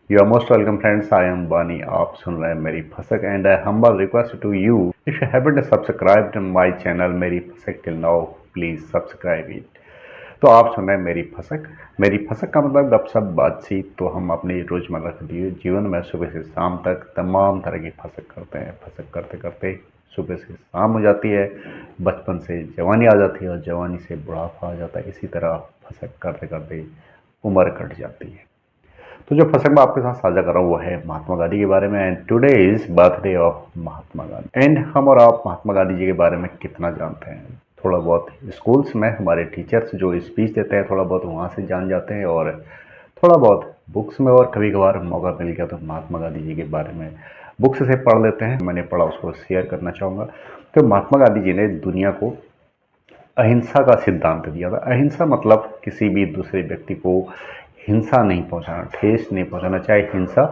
You are most welcome, friends. I am Bani. आप सुन रहे हैं मेरी Phasak and humble request to you. If you haven't subscribed my channel मेरी Phasak till now, please subscribe it. तो आप सुन रहे हैं मेरी फसक का मतलब गपशप बातचीत। तो हम अपनी रोजमर्रा के जीवन में सुबह से शाम तक तमाम तरह की फसक करते हैं। फसक करते करते सुबह से शाम हो जाती है, बचपन से जवानी आ जाती है और जवानी से बुढ़ापा आ जाता है। इसी तरह फसक करते करते उम्र कट जाती है। तो जो फसक मैं आपके साथ साझा कर रहा हूँ वो है महात्मा गांधी के बारे में। And today is birthday of Mahatma Gandhi. And हम और आप महात्मा गांधी जी के बारे में कितना जानते हैं? थोड़ा बहुत स्कूल्स में हमारे टीचर्स जो स्पीच देते हैं थोड़ा बहुत वहाँ से जान जाते हैं, और थोड़ा बहुत बुक्स में, और कभी कभार मौका मिल गया तो महात्मा गांधी जी के बारे में बुक्स से पढ़ लेते हैं। मैंने पढ़ा उसको शेयर करना चाहूँगा। तो महात्मा गांधी जी ने दुनिया को अहिंसा का सिद्धांत दिया था। अहिंसा मतलब किसी भी दूसरे व्यक्ति को हिंसा नहीं पहुंचाना, ठेस नहीं पहुंचाना। चाहे हिंसा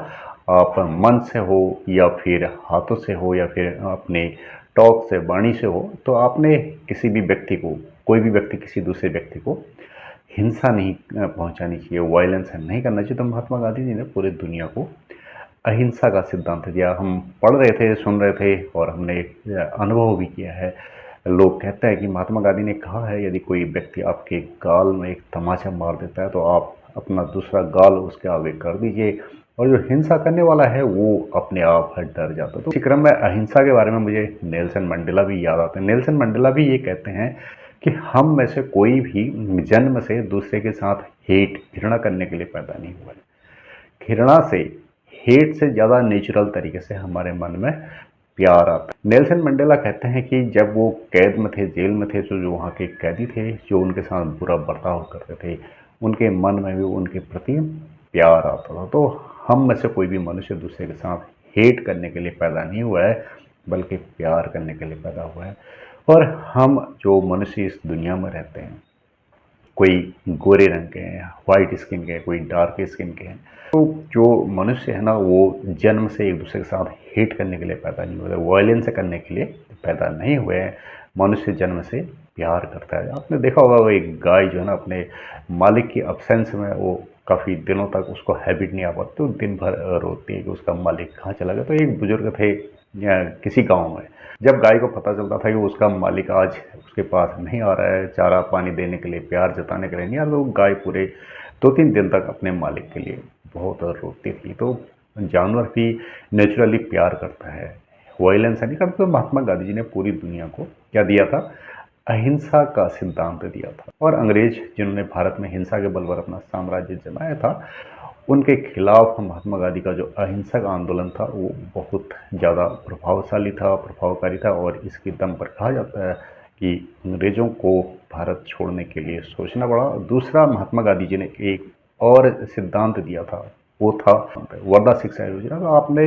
आप मन से हो या फिर हाथों से हो या फिर अपने टॉक से, वाणी से हो, तो आपने किसी भी व्यक्ति को, कोई भी व्यक्ति किसी दूसरे व्यक्ति को हिंसा नहीं पहुंचानी चाहिए, वायलेंस नहीं करना चाहिए। तो महात्मा गांधी जी ने पूरी दुनिया को अहिंसा का सिद्धांत दिया। हम पढ़ रहे थे, सुन रहे थे और हमने अनुभव भी किया है। लोग कहते हैं कि महात्मा गांधी ने कहा है, यदि कोई व्यक्ति आपके गाल में एक तमाचा मार देता है तो आप अपना दूसरा गाल उसके आगे कर दीजिए, और जो हिंसा करने वाला है वो अपने आप डर जाता है। तो इसी क्रम में अहिंसा के बारे में मुझे नेल्सन मंडेला भी याद आते हैं। नेल्सन मंडेला भी ये कहते हैं कि हम में से कोई भी जन्म से दूसरे के साथ हेट, घृणा करने के लिए पैदा नहीं हुआ है। घृणा से, हेट से ज़्यादा नेचुरल तरीके से हमारे मन में प्यार आता है। नेल्सन मंडेला कहते हैं कि जब वो कैद में थे, जेल में थे, तो जो वहाँ के कैदी थे जो उनके साथ बुरा बर्ताव करते थे, उनके मन में भी उनके प्रति प्यार आता था। तो हम में से कोई भी मनुष्य दूसरे के साथ हेट करने के लिए पैदा नहीं हुआ है, बल्कि प्यार करने के लिए पैदा हुआ है। और हम जो मनुष्य इस दुनिया में रहते हैं, कोई गोरे रंग के हैं, वाइट स्किन के हैं, कोई डार्क स्किन के हैं, तो जो मनुष्य है ना वो जन्म से एक दूसरे के साथ हेट करने के लिए पैदा नहीं हुए, वायलेंस करने के लिए पैदा नहीं हुए हैं। मनुष्य जन्म से प्यार करता है। आपने देखा होगा वो एक गाय जो है ना अपने मालिक की अब्सेंस में वो काफ़ी दिनों तक उसको हैबिट नहीं आ पाती, तो दिन भर रोती है कि उसका मालिक कहाँ चला गया। तो एक बुजुर्ग थे किसी गाँव में, जब गाय को पता चलता था कि उसका मालिक आज उसके पास नहीं आ रहा है, चारा पानी देने के लिए, प्यार जताने के लिए नहीं आ रहा, तो गाय पूरे 2-3 दिन तक अपने मालिक के लिए बहुत रोती थी। तो जानवर भी नेचुरली प्यार करता है, वायलेंस नहीं करता। तो महात्मा गांधी जी ने पूरी दुनिया को क्या दिया था? अहिंसा का सिद्धांत दिया था। और अंग्रेज जिन्होंने भारत में हिंसा के बल पर अपना साम्राज्य जमाया था, उनके खिलाफ महात्मा गांधी का जो अहिंसक आंदोलन था वो बहुत ज़्यादा प्रभावशाली था, प्रभावकारी था। और इसके दम पर कहा जाता है कि अंग्रेज़ों को भारत छोड़ने के लिए सोचना पड़ा। दूसरा, महात्मा गांधी जी ने एक और सिद्धांत दिया था, वो था वर्धा शिक्षा योजना। तो आपने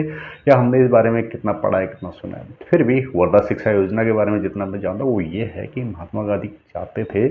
या हमने इस बारे में कितना पढ़ा है, कितना सुना है, फिर भी वर्धा शिक्षा योजना के बारे में जितना मैं जानता हूँ वो ये है कि महात्मा गांधी चाहते थे,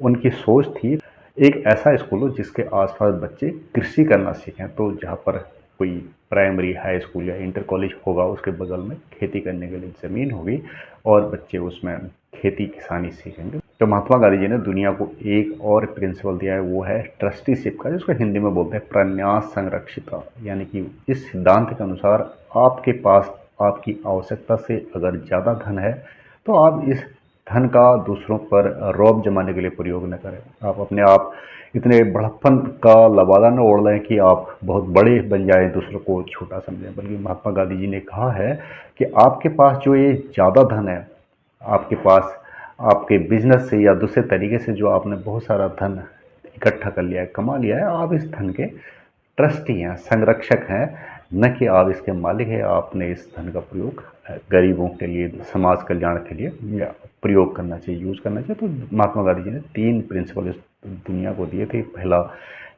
उनकी सोच थी, एक ऐसा स्कूल हो जिसके आसपास बच्चे कृषि करना सीखें। तो जहाँ पर कोई प्राइमरी, हाई स्कूल या इंटर कॉलेज होगा, उसके बगल में खेती करने के लिए ज़मीन होगी और बच्चे उसमें खेती किसानी सीखेंगे। तो महात्मा गांधी जी ने दुनिया को एक और प्रिंसिपल दिया है, वो है ट्रस्टीशिप का, जिसको हिंदी में बोलते हैं प्रन्यास संरक्षिता। यानी कि इस सिद्धांत के अनुसार आपके पास आपकी आवश्यकता से अगर ज़्यादा धन है तो आप इस धन का दूसरों पर रौब जमाने के लिए प्रयोग न करें। आप अपने आप इतने बड़प्पन का लबादा न ओढ़ लें कि आप बहुत बड़े बन जाएं, दूसरों को छोटा समझें। बल्कि महात्मा गांधी जी ने कहा है कि आपके पास जो ये ज़्यादा धन है, आपके पास आपके बिजनेस से या दूसरे तरीके से जो आपने बहुत सारा धन इकट्ठा कर लिया है, कमा लिया है, आप इस धन के ट्रस्टी हैं, संरक्षक हैं, न कि आप इसके मालिक हैं। आपने इस धन का प्रयोग गरीबों के लिए, समाज कल्याण के लिए या प्रयोग करना चाहिए, यूज़ करना चाहिए। तो महात्मा गांधी जी ने 3 प्रिंसिपल इस दुनिया को दिए थे। पहला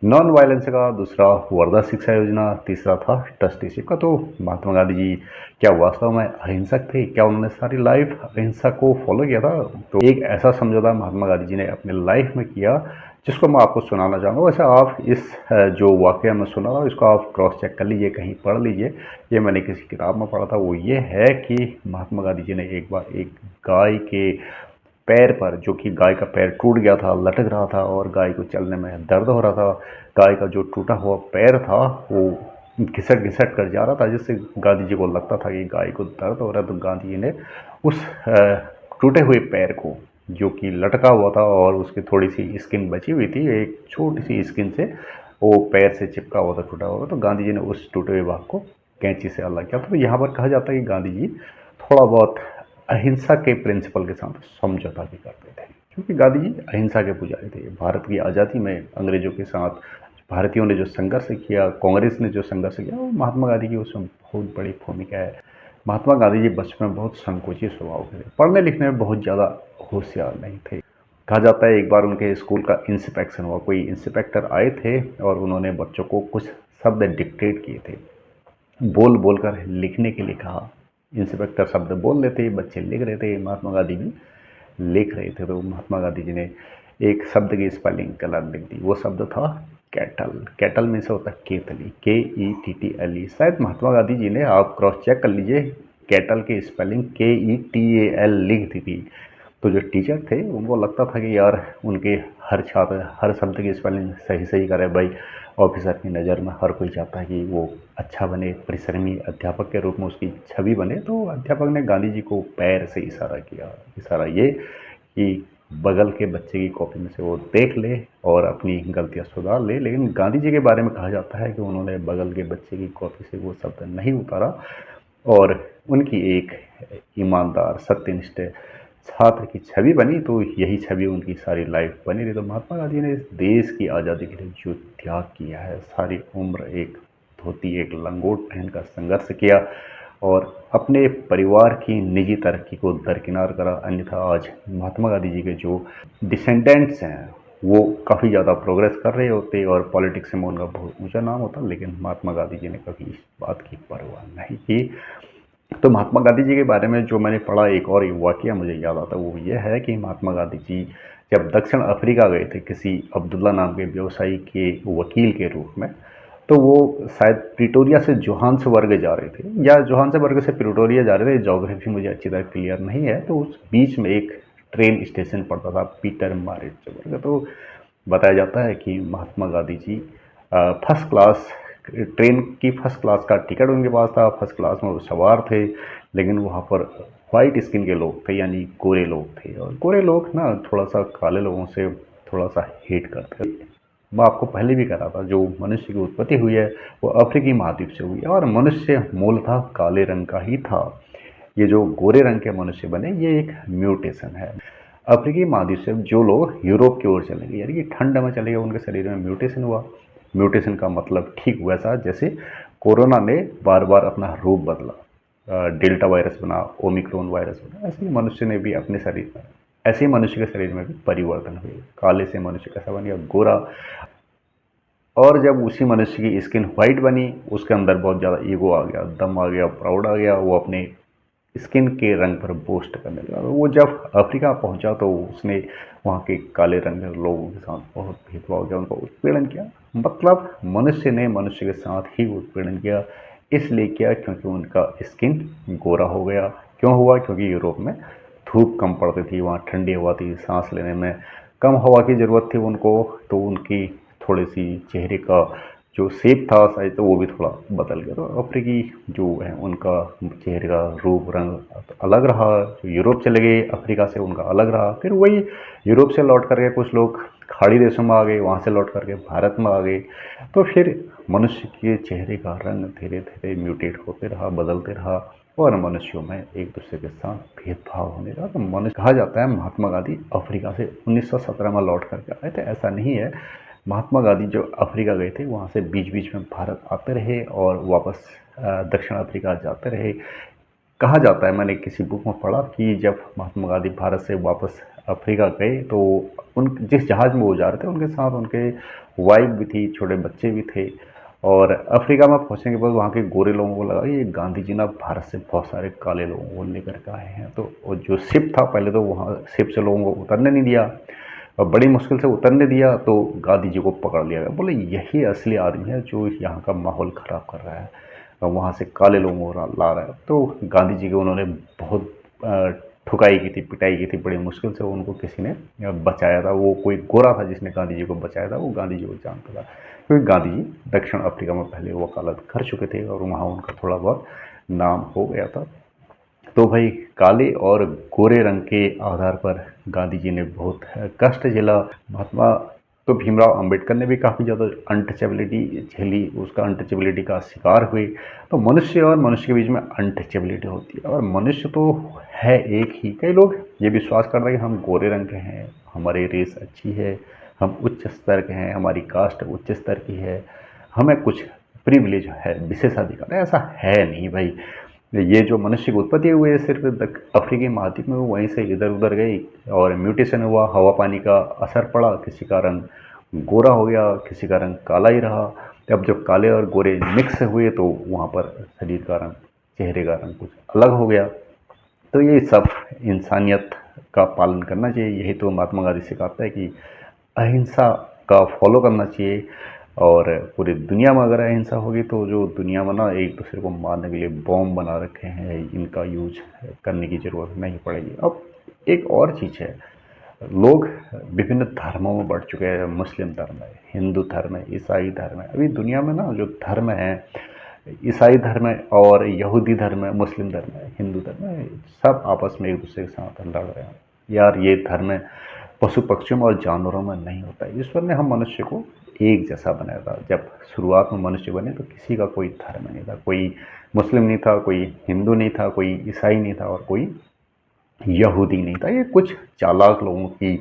नॉन वायलेंस का, दूसरा वर्धा शिक्षा योजना, तीसरा था ट्रस्टीशिप का। तो महात्मा गांधी जी क्या वास्तव में अहिंसक थे? क्या उन्होंने सारी लाइफ अहिंसा को फॉलो किया था? तो एक ऐसा समझौता महात्मा गांधी जी ने अपने लाइफ में किया जिसको मैं आपको सुनाना चाहूँगा। वैसे आप इस जो वाक़या मैं सुना रहा हूँ इसको आप क्रॉस चेक कर लीजिए, कहीं पढ़ लीजिए। ये मैंने किसी किताब में पढ़ा था। वो ये है कि महात्मा गांधी जी ने एक बार एक गाय के पैर पर, जो कि गाय का पैर टूट गया था, लटक रहा था और गाय को चलने में दर्द हो रहा था, गाय का जो टूटा हुआ पैर था वो घिसट घिसट कर जा रहा था, जिससे गांधी जी को लगता था कि गाय को दर्द हो रहा है। तो गांधी जी ने उस टूटे हुए पैर को, जो कि लटका हुआ था और उसकी थोड़ी सी स्किन बची हुई थी, एक छोटी सी स्किन से वो पैर से चिपका हुआ था, टूटा हुआ था, तो गांधी जी ने उस टूटे हुए भाग को कैंची से अलग किया। तो यहाँ पर कहा जाता है कि गांधी जी थोड़ा बहुत अहिंसा के प्रिंसिपल के साथ समझौता भी करते थे, क्योंकि गांधी जी अहिंसा के पुजारी थे। भारत की आज़ादी में अंग्रेजों के साथ भारतीयों ने जो संघर्ष किया, कांग्रेस ने जो संघर्ष किया, वो महात्मा गांधी की उसमें बहुत बड़ी भूमिका है। महात्मा गांधी जी बचपन में बहुत संकोची स्वभाव के थे, पढ़ने लिखने में बहुत ज़्यादा होशियार नहीं थे। कहा जाता है एक बार उनके स्कूल का इंस्पेक्शन हुआ, कोई इंस्पेक्टर आए थे और उन्होंने बच्चों को कुछ शब्द डिक्टेट किए थे, बोल बोल कर लिखने के लिए कहा। इंस्पेक्टर शब्द बोल रहे थे, बच्चे लिख रहे थे, महात्मा गांधी भी लिख रहे थे। तो महात्मा गांधी जी ने एक शब्द की स्पेलिंग गलत लिख दी। वो शब्द था कैटल। कैटल में से होता है केतली, KETTLE। शायद महात्मा गांधी जी ने, आप क्रॉस चेक कर लीजिए, कैटल की स्पेलिंग KETAL लिख दी थी। तो जो टीचर थे उनको लगता था कि यार उनके हर छात्र हर शब्द की स्पेलिंग सही सही करे। भाई ऑफिसर की नज़र में हर कोई चाहता है कि वो अच्छा बने, परिश्रमी अध्यापक के रूप में उसकी छवि बने। तो अध्यापक ने गांधी जी को पैर से इशारा किया। इशारा ये कि बगल के बच्चे की कॉपी में से वो देख ले और अपनी गलतियां सुधार ले। लेकिन गांधी जी के बारे में कहा जाता है कि उन्होंने बगल के बच्चे की कॉपी से वो शब्द नहीं उतारा और उनकी एक ईमानदार सत्यनिष्ठ छात्र की छवि बनी। तो यही छवि उनकी सारी लाइफ बनी रही। तो महात्मा गांधी ने इस देश की आज़ादी के लिए जो त्याग किया है, सारी उम्र एक धोती एक लंगोट पहनकर संघर्ष किया और अपने परिवार की निजी तरक्की को दरकिनार करा। अन्यथा आज महात्मा गांधी जी के जो डिसेंडेंट्स हैं वो काफ़ी ज़्यादा प्रोग्रेस कर रहे होते और पॉलिटिक्स में उनका बहुत ऊंचा नाम होता, लेकिन महात्मा गांधी जी ने कभी इस बात की परवाह नहीं की। तो महात्मा गांधी जी के बारे में जो मैंने पढ़ा, एक और वाकया मुझे याद आता, वो ये है कि महात्मा गांधी जी जब दक्षिण अफ्रीका गए थे किसी अब्दुल्ला नाम के व्यवसायी के वकील के रूप में, तो वो शायद प्रिटोरिया से जोहान्सबर्ग जा रहे थे या जोहान्सबर्ग से प्रिटोरिया जा रहे थे, जोग्राफी मुझे अच्छी तरह क्लियर नहीं है। तो उस बीच में एक ट्रेन स्टेशन पड़ता था पीटरमारिट्जबर्ग। तो बताया जाता है कि Mahatma Gandhi ji first class train की फर्स्ट क्लास का टिकट उनके पास था, फर्स्ट क्लास में वो सवार थे, लेकिन वहाँ पर वाइट स्किन के लोग थे, यानी गोरे लोग थे। और गोरे लोग ना थोड़ा सा काले लोगों से थोड़ा सा हेट करते थे। मैं आपको पहले भी कह रहा था, जो मनुष्य की उत्पत्ति हुई है वो अफ्रीकी महाद्वीप से हुई है और मनुष्य मूलतः काले रंग का ही था। ये जो गोरे रंग के मनुष्य बने ये एक म्यूटेशन है। अफ्रीकी महाद्वीप से जो लोग यूरोप की ओर चले गए, यानी कि ठंड में चले गए, उनके शरीर में म्यूटेशन हुआ। म्यूटेशन का मतलब ठीक वैसा जैसे कोरोना ने बार बार अपना रूप बदला, डेल्टा वायरस बना, ओमिक्रॉन वायरस बना, ऐसे ही मनुष्य ने भी अपने शरीर में, ऐसे ही मनुष्य के शरीर में भी परिवर्तन हुए। काले से मनुष्य कैसा बन गया, गोरा। और जब उसी मनुष्य की स्किन वाइट बनी, उसके अंदर बहुत ज़्यादा ईगो आ गया, दम आ गया, प्राउड आ गया। वो अपने स्किन के रंग पर बोस्ट करने लगा। वो जब अफ्रीका पहुंचा तो उसने वहाँ के काले रंग के लोगों के साथ बहुत भेदभाव किया, उनका उत्पीड़न किया। मतलब मनुष्य ने मनुष्य के साथ ही उत्पीड़न किया। इसलिए किया क्योंकि उनका स्किन गोरा हो गया। क्यों हुआ? क्योंकि यूरोप में धूप कम पड़ती थी, वहाँ ठंडी हवा थी, सांस लेने में कम हवा की ज़रूरत थी उनको। तो उनकी थोड़ी सी चेहरे का जो शेप था शायद, तो वो भी थोड़ा बदल गया। तो अफ्रीकी जो है उनका चेहरे का रूप रंग अलग रहा। जो यूरोप चले गए अफ्रीका से, उनका अलग रहा। फिर वही यूरोप से लौट करके कुछ लोग खाड़ी देशों में आ गए, वहाँ से लौट करके भारत में आ गए। तो फिर मनुष्य के चेहरे का रंग धीरे धीरे म्यूटेट होते रहा, बदलते रहा और मनुष्यों में एक दूसरे के साथ भेदभाव होने लगा। तो मनुष्य, कहा जाता है महात्मा गांधी अफ्रीका से 1917 में लौट करके आए थे। ऐसा नहीं है। महात्मा गांधी जो अफ्रीका गए थे वहाँ से बीच बीच में भारत आते रहे और वापस दक्षिण अफ्रीका जाते रहे। कहा जाता है, मैंने किसी बुक में पढ़ा कि जब महात्मा गांधी भारत से वापस अफ्रीका गए तो उन जिस जहाज़ में वो जा रहे थे उनके साथ उनके वाइफ भी थी, छोटे बच्चे भी थे। और अफ्रीका में पहुंचने के बाद वहाँ के गोरे लोगों को लगा ये गांधी जी ना भारत से बहुत सारे काले लोगों को लेकर के आए हैं। तो जो शिप था, पहले तो वहाँ शिप से लोगों को उतरने नहीं दिया और बड़ी मुश्किल से उतरने दिया। तो गांधी जी को पकड़ लिया गया। बोले यही असली आदमी है जो यहाँ का माहौल ख़राब कर रहा है, वहाँ से काले लोगों को ला रहा है। तो गांधी जी के उन्होंने बहुत ठुकाई की थी, पिटाई की थी, बड़ी मुश्किल से उनको किसी ने बचाया था। वो कोई गोरा था जिसने गांधी जी को बचाया था, वो गांधी जी को जानता था, क्योंकि गांधी जी दक्षिण अफ्रीका में पहले वकालत कर चुके थे और वहाँ उनका थोड़ा बहुत नाम हो गया था। तो भाई काले और गोरे रंग के आधार पर गांधी जी ने बहुत कष्ट झेला। महात्मा तो भीमराव अंबेडकर ने भी काफ़ी ज़्यादा अनटचेबिलिटी झेली, उसका अनटचेबिलिटी का शिकार हुए। तो मनुष्य और मनुष्य के बीच में अनटचेबिलिटी होती है, और मनुष्य तो है एक ही। कई लोग ये विश्वास करते हैं कि हम गोरे रंग के हैं, हमारी रेस अच्छी है, हम उच्च स्तर के हैं, हमारी कास्ट उच्च स्तर की है, हमें कुछ प्रिविलेज है, विशेषाधिकार है। ऐसा है नहीं भाई। ये जो मनुष्य की उत्पत्ति हुई है सिर्फ अफ्रीकी महाद्वीप में, वहीं से इधर उधर गई और म्यूटेशन हुआ, हवा पानी का असर पड़ा, किसी का रंग गोरा हो गया, किसी का रंग काला ही रहा। अब जब काले और गोरे मिक्स हुए तो वहाँ पर शरीर का रंग, चेहरे का रंग कुछ अलग हो गया। तो ये सब इंसानियत का पालन करना चाहिए। यही तो महात्मा गांधी सिखाता है कि अहिंसा का फॉलो करना चाहिए। और पूरी दुनिया में अगर अहिंसा होगी तो जो दुनिया में ना एक दूसरे को मारने के लिए बॉम्ब बना रखे हैं, इनका यूज करने की ज़रूरत नहीं पड़ेगी। अब एक और चीज़ है, लोग विभिन्न धर्मों में बढ़ चुके हैं। मुस्लिम धर्म है, हिंदू धर्म है, ईसाई धर्म है। अभी दुनिया में ना जो धर्म है, ईसाई धर्म है और यहूदी धर्म है, मुस्लिम धर्म है, हिंदू धर्म है, सब आपस में एक दूसरे के साथ लड़ रहे हैं। यार ये धर्म पशु पक्षियों में और जानवरों में नहीं होता है। ईश्वर ने हम मनुष्य को एक जैसा बनाया था। जब शुरुआत में मनुष्य बने तो किसी का कोई धर्म नहीं था, कोई मुस्लिम नहीं था, कोई हिंदू नहीं था, कोई ईसाई नहीं था और कोई यहूदी नहीं था। ये कुछ चालाक लोगों की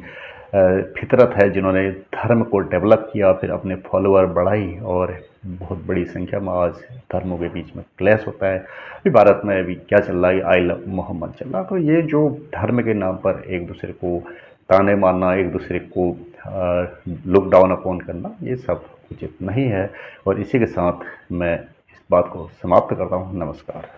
फितरत है जिन्होंने धर्म को डेवलप किया, फिर अपने फॉलोअर बढ़ाई और बहुत बड़ी संख्या में आज धर्मों के बीच में क्लैश होता है। अभी भारत में अभी क्या चल रहा है, आई लव मोहम्मद चल रहा। तो ये जो धर्म के नाम पर एक दूसरे को ताने मारना, एक दूसरे को लुक डाउन अपॉन करना, ये सब उचित नहीं है। और इसी के साथ मैं इस बात को समाप्त करता हूँ। नमस्कार।